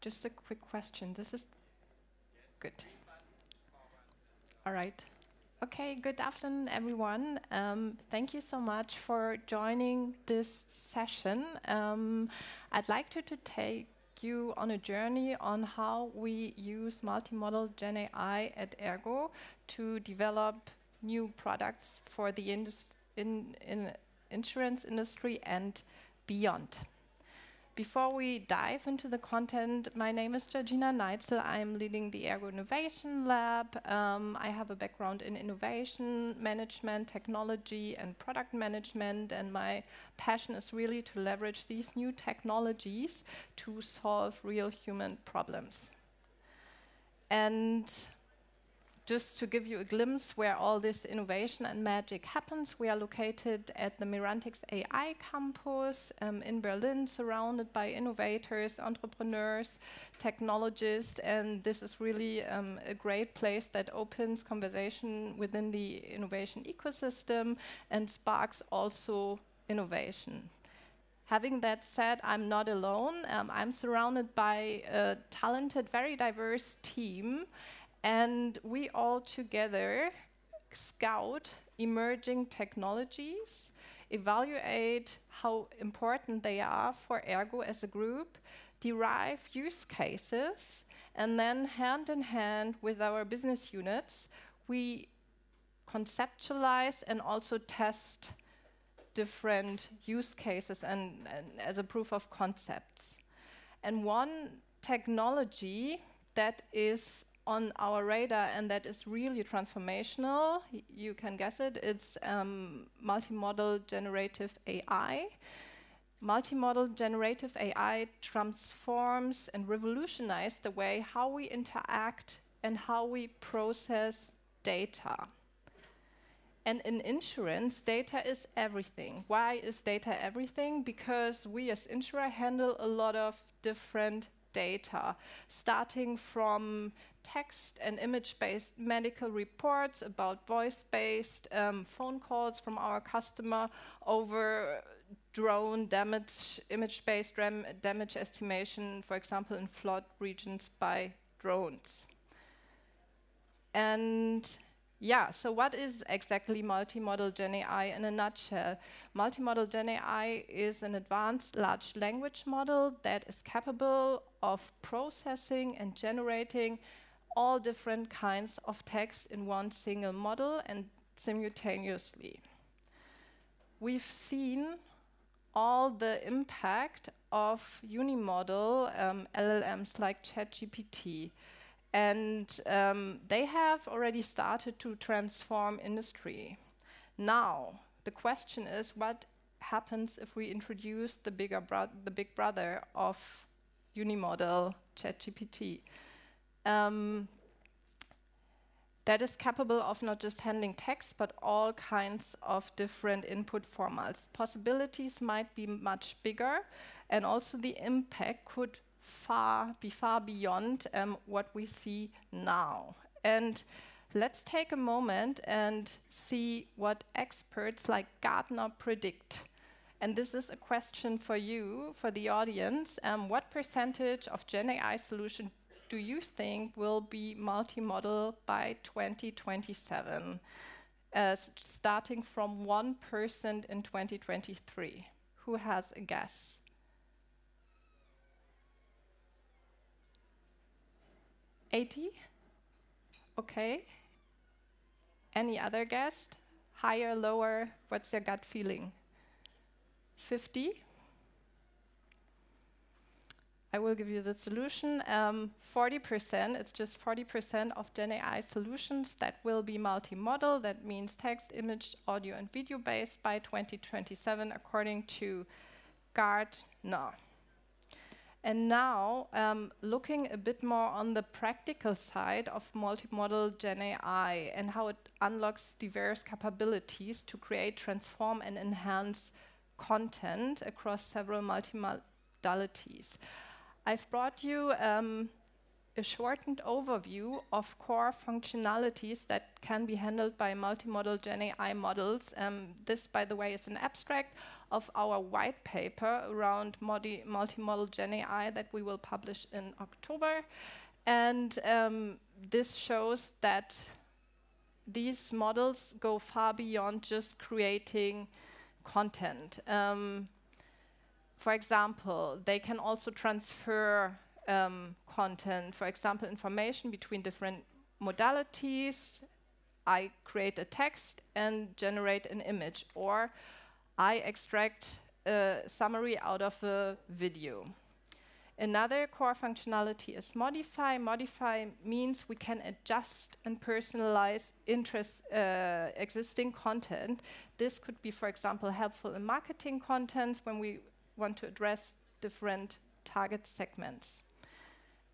Just a quick question. This is good. All right. Okay, good afternoon, everyone. Thank you so much for joining this session. I'd like to take you on a journey on how we use multimodal GenAI at Ergo to develop new products for the insurance industry and beyond. Before we dive into the content, my name is Georgina Neitzel. I'm leading the Ergo Innovation Lab. I have a background in innovation, management, technology, and product management, and my passion is really to leverage these new technologies to solve real human problems. And just to give you a glimpse where all this innovation and magic happens, we are located at the Mirantics AI campus in Berlin, surrounded by innovators, entrepreneurs, technologists, and this is really a great place that opens conversation within the innovation ecosystem and sparks also innovation. Having that said, I'm not alone. I'm surrounded by a talented, very diverse team. And we all together scout emerging technologies, evaluate how important they are for Ergo as a group, derive use cases, and then hand in hand with our business units, we conceptualize and also test different use cases and as a proof of concepts. And one technology that is on our radar and that is really transformational, you can guess it, it's multimodal generative AI. Multimodal generative AI transforms and revolutionizes the way how we interact and how we process data. And in insurance, data is everything. Why is data everything? Because we as insurer handle a lot of different data, starting from text and image-based medical reports about voice-based phone calls from our customer over drone damage, image-based damage estimation, for example, in flood regions by drones. And yeah, so what is exactly multimodal GenAI in a nutshell? Multimodal GenAI is an advanced large language model that is capable of processing and generating all different kinds of text in one single model and simultaneously. We've seen all the impact of unimodal LLMs like ChatGPT. And they have already started to transform industry. Now, the question is, what happens if we introduce the big brother of unimodal ChatGPT? That is capable of not just handling text, but all kinds of different input formats. Possibilities might be much bigger, and also the impact could be far beyond what we see now. And let's take a moment and see what experts like Gartner predict. And this is a question for you, for the audience. What percentage of GenAI solution do you think will be multimodal by 2027, starting from 1% in 2023? Who has a guess? $80? Okay. Any other guess? Higher, lower? What's your gut feeling? 50? I will give you the solution. 40%, it's just 40% of GenAI solutions that will be multimodal. That means text, image, audio, and video based by 2027, according to Gartner. And now, looking a bit more on the practical side of multimodal GenAI and how it unlocks diverse capabilities to create, transform, and enhance content across several multimodalities. I've brought you a a shortened overview of core functionalities that can be handled by multimodal GenAI models. This, by the way, is an abstract of our white paper around multimodal GenAI that we will publish in October. And this shows that these models go far beyond just creating content. For example, they can also transfer content, for example, information between different modalities. I create a text and generate an image, or I extract a summary out of a video. Another core functionality is modify. Modify means we can adjust and personalize existing content. This could be, for example, helpful in marketing content when we want to address different target segments.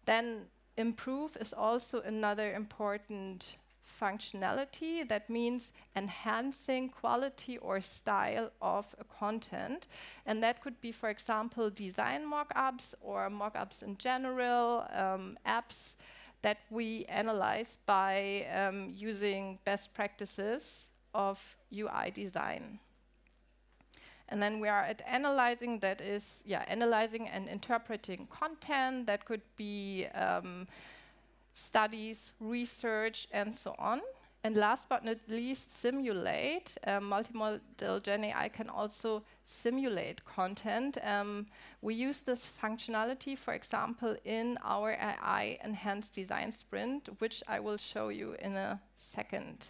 Then improve is also another important functionality. That means enhancing quality or style of a content. And that could be, for example, design mockups or mockups in general, apps that we analyze by using best practices of UI design. And then we are at analyzing, that is, analyzing and interpreting content. That could be studies, research, and so on. And last but not least, simulate. Multimodal GenAI can also simulate content. We use this functionality, for example, in our AI Enhanced Design Sprint, which I will show you in a second.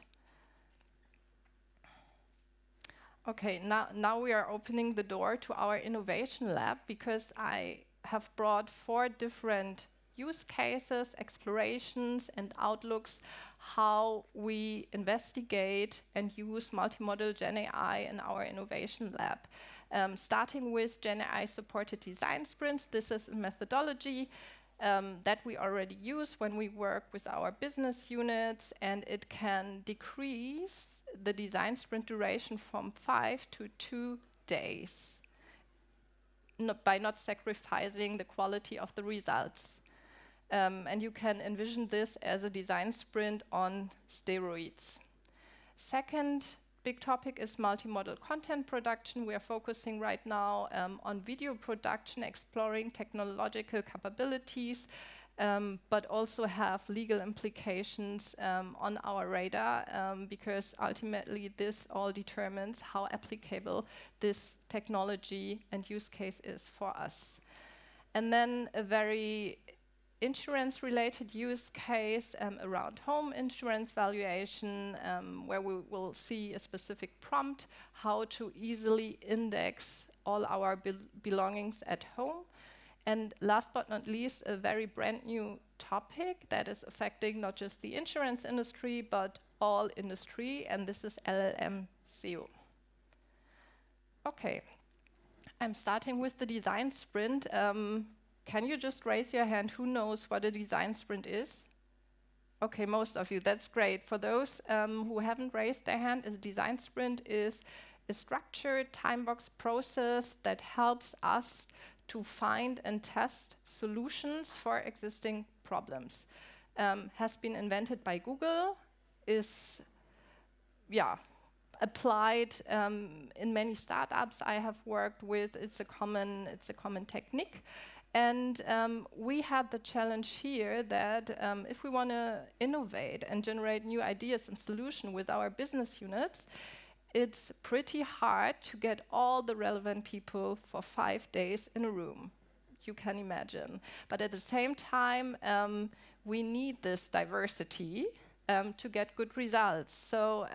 Okay, now we are opening the door to our innovation lab, because I have brought 4 different use cases, explorations, and outlooks how we investigate and use multimodal GenAI in our innovation lab. Starting with GenAI supported design sprints. This is a methodology that we already use when we work with our business units, and it can decrease the design sprint duration from 5 to 2 days, by not sacrificing the quality of the results. And you can envision this as a design sprint on steroids. Second big topic is multimodal content production. We are focusing right now on video production, exploring technological capabilities, but also have legal implications on our radar, because ultimately this all determines how applicable this technology and use case is for us. And then a very insurance-related use case around home insurance valuation, where we will see a specific prompt, how to easily index all our belongings at home. And last but not least, a very brand new topic that is affecting not just the insurance industry, but all industry, and this is LLM SEO. Okay, I'm starting with the design sprint. Can you just raise your hand who knows what a design sprint is? Okay, most of you, that's great. For those who haven't raised their hand, a design sprint is a structured time-box process that helps us to find and test solutions for existing problems. Has been invented by Google, is applied in many startups I have worked with. It's a common technique. And we had the challenge here that if we want to innovate and generate new ideas and solutions with our business units, it's pretty hard to get all the relevant people for 5 days in a room. You can imagine. But at the same time, we need this diversity to get good results. So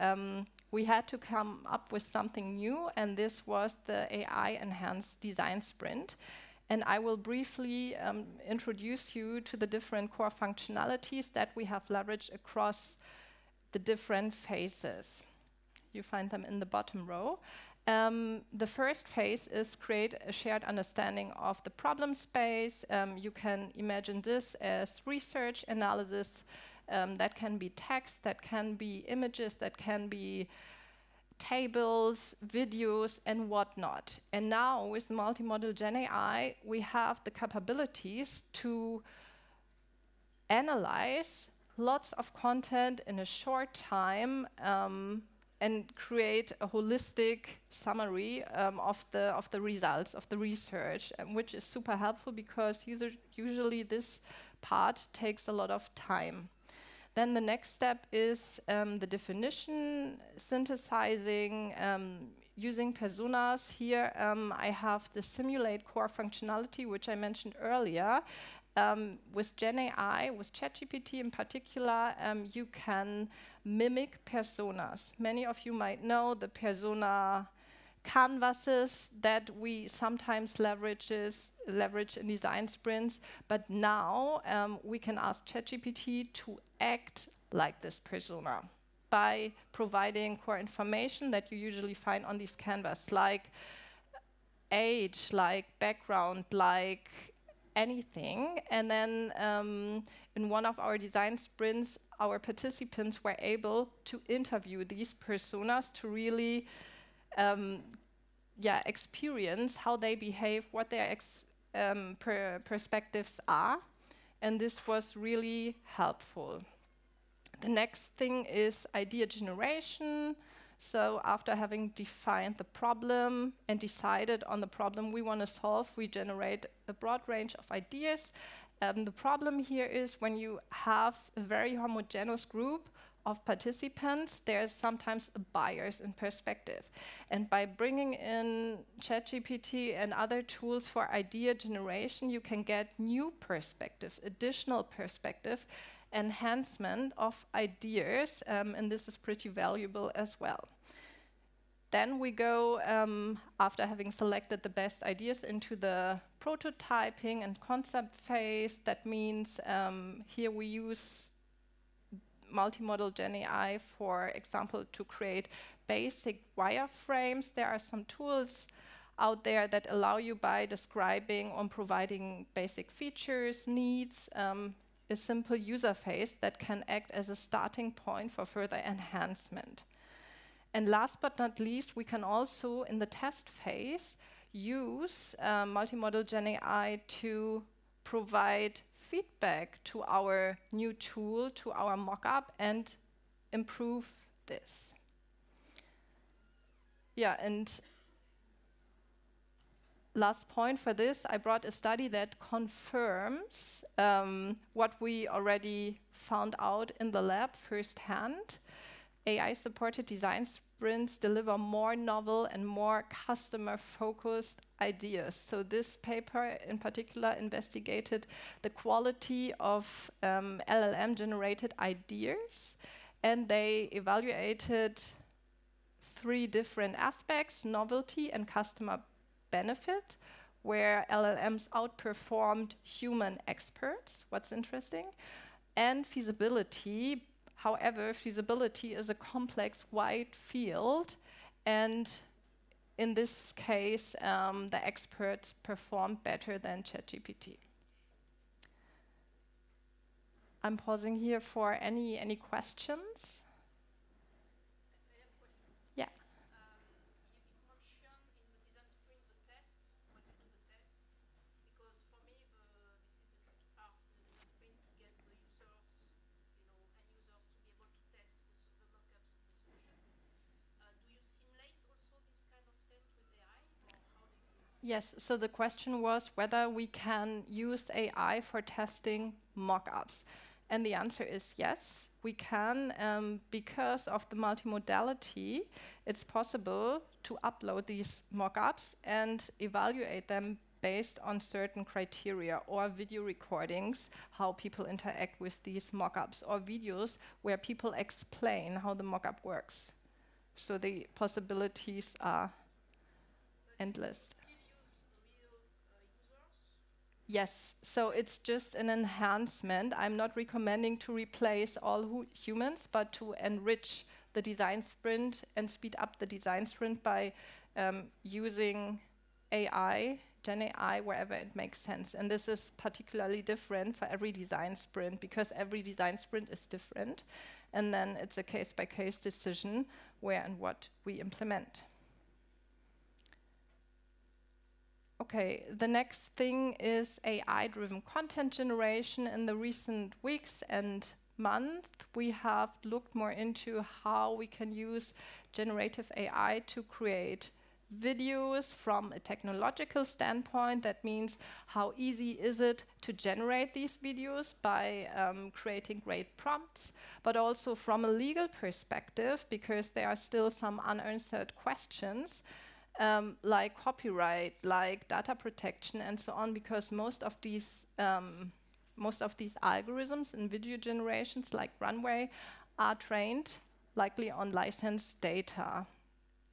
we had to come up with something new, and this was the AI Enhanced Design Sprint. And I will briefly introduce you to the different core functionalities that we have leveraged across the different phases. You find them in the bottom row. The first phase is create a shared understanding of the problem space. You can imagine this as research analysis. That can be text, that can be images, that can be tables, videos, and whatnot. And now with multimodal GenAI, we have the capabilities to analyze lots of content in a short time and create a holistic summary of the results of the research, which is super helpful because usually this part takes a lot of time. Then the next step is the definition, synthesizing, using personas. Here I have the simulate core functionality, which I mentioned earlier. With GenAI, with ChatGPT in particular, you can mimic personas. Many of you might know the persona canvases that we sometimes leverage in design sprints, but now we can ask ChatGPT to act like this persona by providing core information that you usually find on these canvas, like age, like background, like anything. And then in one of our design sprints, our participants were able to interview these personas to really experience how they behave, what their perspectives are. And this was really helpful. The next thing is idea generation. So after having defined the problem and decided on the problem we want to solve, we generate a broad range of ideas. The problem here is when you have a very homogeneous group of participants, there's sometimes a bias in perspective. And by bringing in ChatGPT and other tools for idea generation, you can get new perspectives, additional perspective, enhancement of ideas, and this is pretty valuable as well. Then we go, after having selected the best ideas, into the prototyping and concept phase. That means here we use multimodal GenAI, for example, to create basic wireframes. There are some tools out there that allow you, by describing or providing basic features, needs, a simple user phase that can act as a starting point for further enhancement. And last but not least, we can also, in the test phase, use multimodal GenAI to provide feedback to our new tool, to our mockup, and improve this. Yeah, and last point for this, I brought a study that confirms what we already found out in the lab firsthand. AI-supported design sprints deliver more novel and more customer-focused ideas. So this paper in particular investigated the quality of LLM-generated ideas, and they evaluated 3 different aspects: novelty and customer benefit, where LLMs outperformed human experts, what's interesting, and feasibility. However, feasibility is a complex, wide field, and in this case, the experts performed better than ChatGPT. I'm pausing here for any questions. Yeah. Yes, so the question was whether we can use AI for testing mockups. And the answer is yes, we can. Because of the multimodality, it's possible to upload these mockups and evaluate them based on certain criteria, or video recordings, how people interact with these mockups, or videos where people explain how the mockup works. So the possibilities are endless. Yes, so it's just an enhancement. I'm not recommending to replace all humans, but to enrich the design sprint and speed up the design sprint by using AI, GenAI, wherever it makes sense. And this is particularly different for every design sprint, because every design sprint is different. And then it's a case-by-case decision where and what we implement. Okay, the next thing is AI-driven content generation. In the recent weeks and months, we have looked more into how we can use generative AI to create videos from a technological standpoint. That means how easy is it to generate these videos by creating great prompts, but also from a legal perspective, because there are still some unanswered questions. Like copyright, like data protection, and so on, because most of these algorithms in video generations, like Runway, are trained likely on licensed data.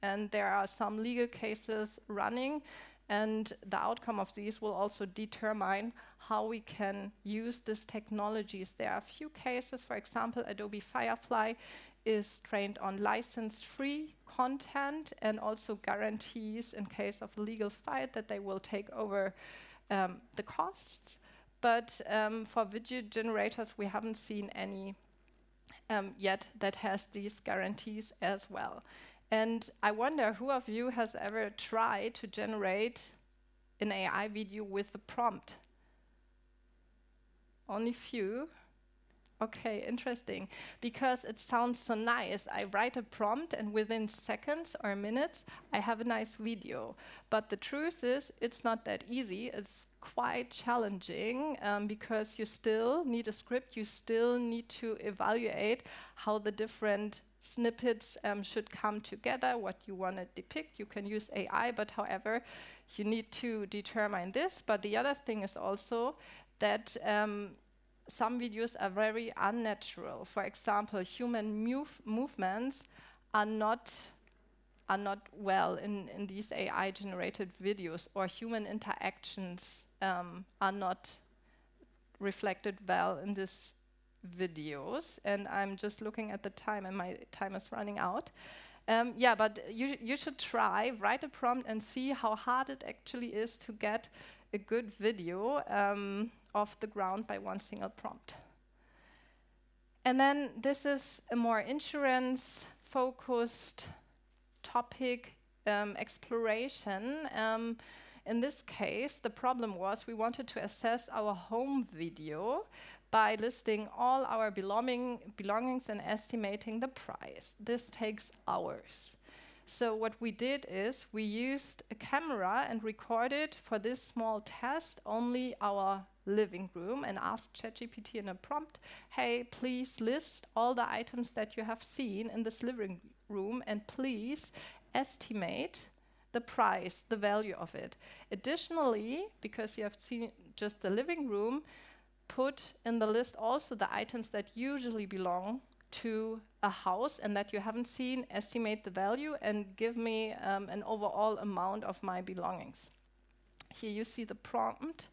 And there are some legal cases running, and the outcome of these will also determine how we can use these technologies. There are a few cases, for example, Adobe Firefly is trained on license-free content and also guarantees in case of a legal fight that they will take over the costs. But for video generators, we haven't seen any yet that has these guarantees as well. And I wonder who of you has ever tried to generate an AI video with a prompt? Only few. Okay, interesting, because it sounds so nice. I write a prompt and within seconds or minutes, I have a nice video. But the truth is, it's not that easy. It's quite challenging because you still need a script. You still need to evaluate how the different snippets should come together, what you want to depict. You can use AI, but however, you need to determine this. But the other thing is also that some videos are very unnatural. For example, human movements are not well in these AI-generated videos, or human interactions are not reflected well in these videos. And I'm just looking at the time, and my time is running out. Yeah, but you should try, write a prompt and see how hard it actually is to get a good video off the ground by one single prompt. And then this is a more insurance-focused topic, exploration. In this case, the problem was we wanted to assess our home video by listing all our belongings and estimating the price. This takes hours. So what we did is we used a camera and recorded for this small test only our living room and asked ChatGPT in a prompt, hey, please list all the items that you have seen in this living room and please estimate the price, the value of it. Additionally, because you have seen just the living room, put in the list also the items that usually belong to a house and that you haven't seen, estimate the value, and give me an overall amount of my belongings. Here you see the prompt.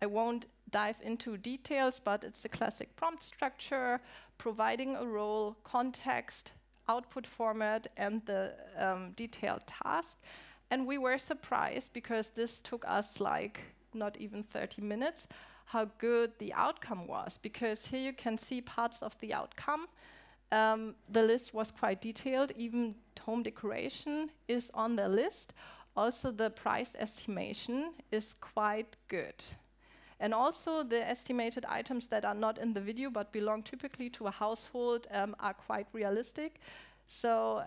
I won't dive into details, but it's the classic prompt structure, providing a role, context, output format, and the detailed task. And we were surprised, because this took us like not even 30 minutes, how good the outcome was, because here you can see parts of the outcome. The list was quite detailed. Even home decoration is on the list. Also, the price estimation is quite good. And also, the estimated items that are not in the video but belong typically to a household are quite realistic. So,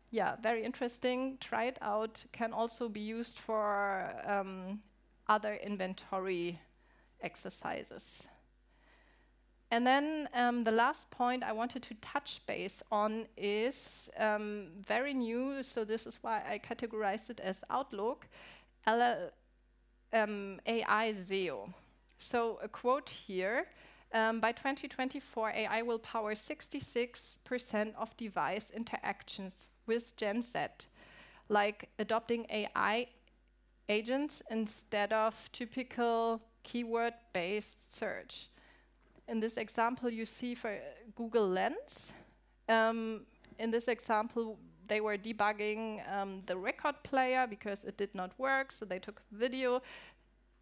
yeah, very interesting. Try it out. Can also be used for other inventory exercises. And then the last point I wanted to touch base on is very new, so this is why I categorized it as Outlook, AI SEO. So a quote here, by 2024, AI will power 66% of device interactions with Gen Z, like adopting AI agents instead of typical keyword-based search. In this example, you see for Google Lens. In this example, they were debugging the record player because it did not work, so they took video,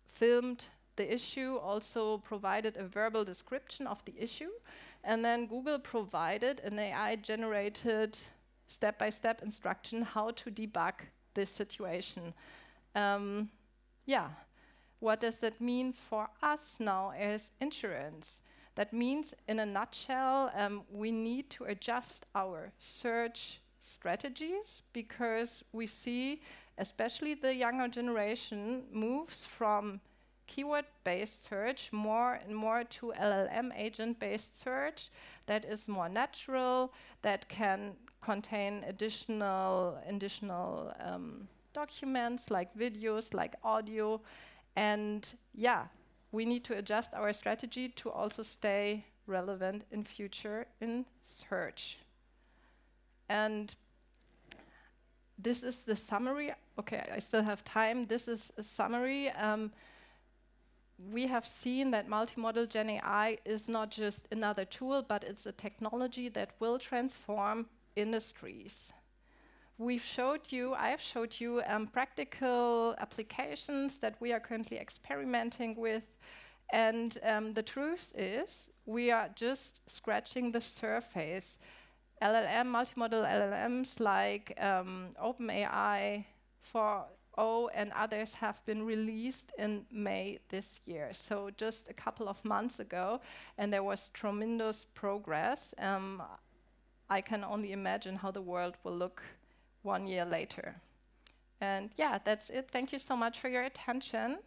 filmed the issue, also provided a verbal description of the issue, and then Google provided an AI-generated step-by-step instruction how to debug this situation. yeah, what does that mean for us now as insurance? That means, in a nutshell, we need to adjust our search strategies because we see, especially the younger generation, moves from keyword-based search more and more to LLM agent-based search that is more natural, that can contain additional documents like videos, like audio, and yeah, we need to adjust our strategy to also stay relevant in future in search. And this is the summary. Okay, I still have time. This is a summary. We have seen that multimodal GenAI is not just another tool, but it's a technology that will transform industries. I've showed you practical applications that we are currently experimenting with. And the truth is, we are just scratching the surface. Multimodal LLMs like OpenAI 4.0 and others have been released in May this year. So just a couple of months ago, and there was tremendous progress. I can only imagine how the world will look 1 year later. And yeah, that's it. Thank you so much for your attention.